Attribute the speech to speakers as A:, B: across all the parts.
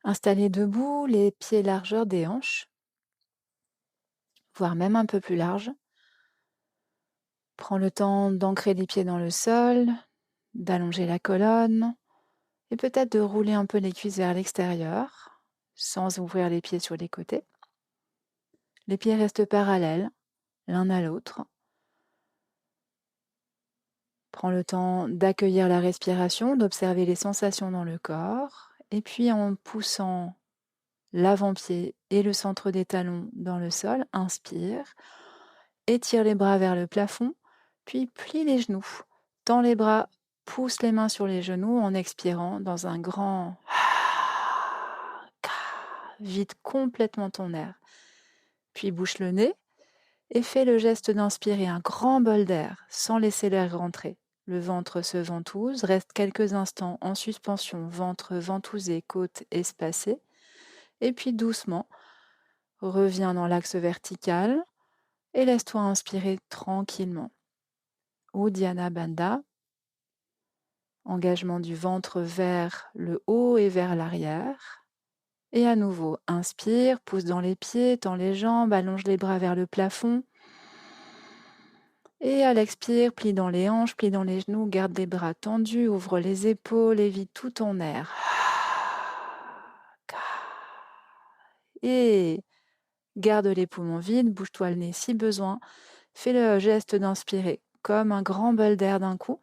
A: Installé debout, les pieds largeur des hanches, voire même un peu plus large. Prends le temps d'ancrer les pieds dans le sol, d'allonger la colonne et peut-être de rouler un peu les cuisses vers l'extérieur, sans ouvrir les pieds sur les côtés. Les pieds restent parallèles, l'un à l'autre. Prends le temps d'accueillir la respiration, d'observer les sensations dans le corps, et puis en poussant l'avant-pied et le centre des talons dans le sol, inspire, étire les bras vers le plafond, puis plie les genoux. Tends les bras, pousse les mains sur les genoux en expirant dans un grand vide complètement ton air. Puis bouche le nez et fais le geste d'inspirer un grand bol d'air sans laisser l'air rentrer. Le ventre se ventouse, reste quelques instants en suspension, ventre ventousé, côte espacée. Et puis doucement, reviens dans l'axe vertical et laisse-toi inspirer tranquillement. Uddiyana Bandha, engagement du ventre vers le haut et vers l'arrière. Et à nouveau, inspire, pousse dans les pieds, tends les jambes, allonge les bras vers le plafond. Et à l'expire, plie dans les hanches, plie dans les genoux, garde les bras tendus, ouvre les épaules et vide tout ton air. Et garde les poumons vides, bouge-toi le nez si besoin. Fais le geste d'inspirer comme un grand bol d'air d'un coup.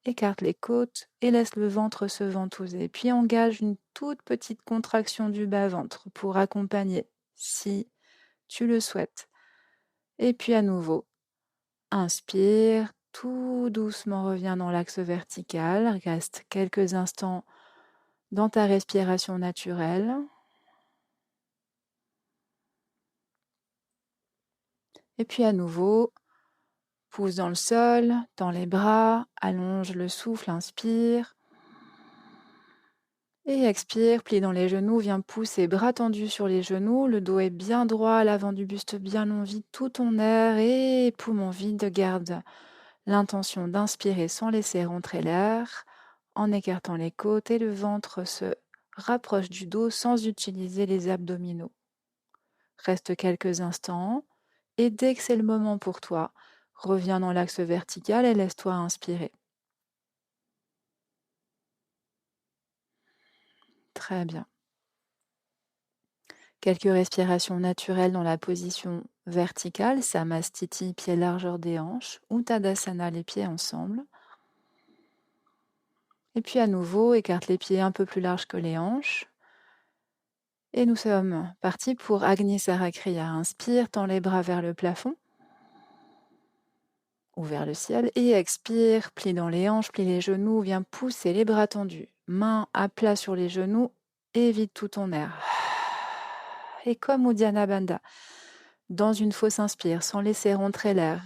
A: Écarte les côtes et laisse le ventre se ventouser. Puis engage une toute petite contraction du bas-ventre pour accompagner, si tu le souhaites. Et puis à nouveau, inspire, tout doucement reviens dans l'axe vertical. Reste quelques instants dans ta respiration naturelle. Et puis à nouveau, pousse dans le sol, tends les bras, allonge le souffle, inspire. Et expire, plie dans les genoux, viens pousser, bras tendus sur les genoux, le dos est bien droit, l'avant du buste bien long, vide tout ton air et poumon vide, garde l'intention d'inspirer sans laisser rentrer l'air, en écartant les côtes et le ventre se rapproche du dos sans utiliser les abdominaux. Reste quelques instants et dès que c'est le moment pour toi, reviens dans l'axe vertical et laisse-toi inspirer. Très bien. Quelques respirations naturelles dans la position verticale, Samastiti, pieds largeur des hanches, ou Tadasana, les pieds ensemble. Et puis à nouveau, écarte les pieds un peu plus larges que les hanches. Et nous sommes partis pour Agni Sarakriya. Inspire, tends les bras vers le plafond ou vers le ciel. Et expire, plie dans les hanches, plie les genoux, viens pousser les bras tendus. Mains à plat sur les genoux et vide tout ton air. Et comme Uddiyana Bandha, dans une fausse inspire, sans laisser rentrer l'air,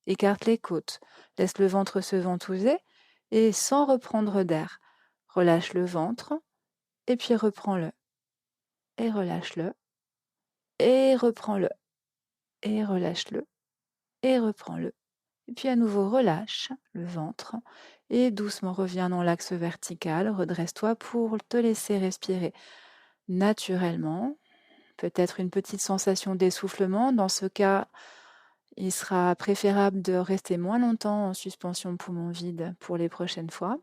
A: écarte les côtes, laisse le ventre se ventouser et sans reprendre d'air, relâche le ventre et puis reprends-le. Et relâche-le. Et reprends-le. Et relâche-le. Et reprends-le. Et puis à nouveau, relâche le ventre et doucement reviens dans l'axe vertical. Redresse-toi pour te laisser respirer naturellement. Peut-être une petite sensation d'essoufflement. Dans ce cas, il sera préférable de rester moins longtemps en suspension poumon vide pour les prochaines fois.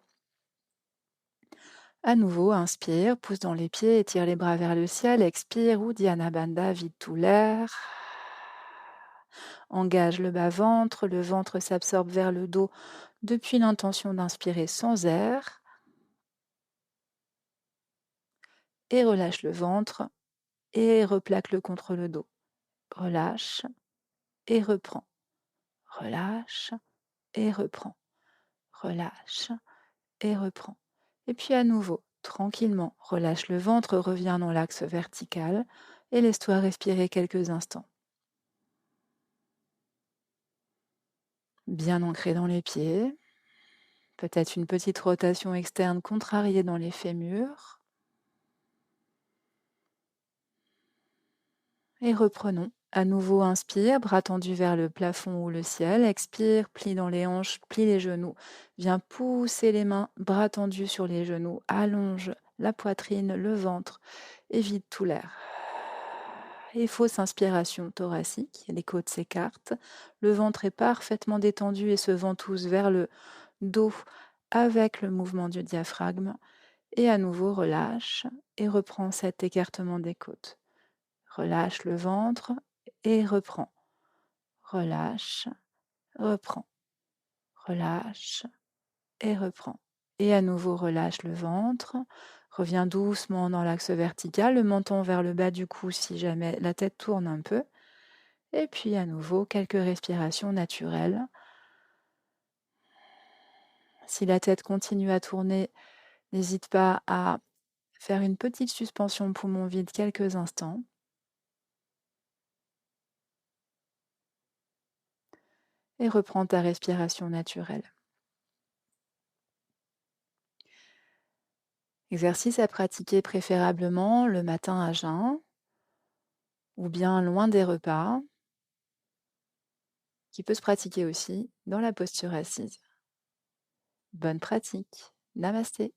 A: À nouveau, inspire, pousse dans les pieds, étire les bras vers le ciel, expire, Uddiyana Bandha, vide tout l'air. Engage le bas-ventre, le ventre s'absorbe vers le dos depuis l'intention d'inspirer sans air. Et relâche le ventre et replaque-le contre le dos. Relâche et reprends. Relâche et reprends. Relâche et reprends. Et puis à nouveau, tranquillement, relâche le ventre, reviens dans l'axe vertical et laisse-toi respirer quelques instants. Bien ancré dans les pieds, peut-être une petite rotation externe contrariée dans les fémurs. Et reprenons À nouveau, inspire, bras tendus vers le plafond ou le ciel. Expire, plie dans les hanches, plie les genoux. Viens pousser les mains, bras tendus sur les genoux. Allonge la poitrine, le ventre. Évite tout l'air. Et fausse inspiration thoracique, les côtes s'écartent. Le ventre est parfaitement détendu et se ventouse vers le dos avec le mouvement du diaphragme. Et à nouveau, relâche et reprends cet écartement des côtes. Relâche le ventre et reprends. Relâche, reprends. Relâche et reprends. Et à nouveau, relâche le ventre. Reviens doucement dans l'axe vertical, le menton vers le bas du cou si jamais la tête tourne un peu. Et puis à nouveau, quelques respirations naturelles. Si la tête continue à tourner, n'hésite pas à faire une petite suspension poumon vide quelques instants. Et reprends ta respiration naturelle. Exercice à pratiquer préférablement le matin à jeun ou bien loin des repas, qui peut se pratiquer aussi dans la posture assise. Bonne pratique. Namasté.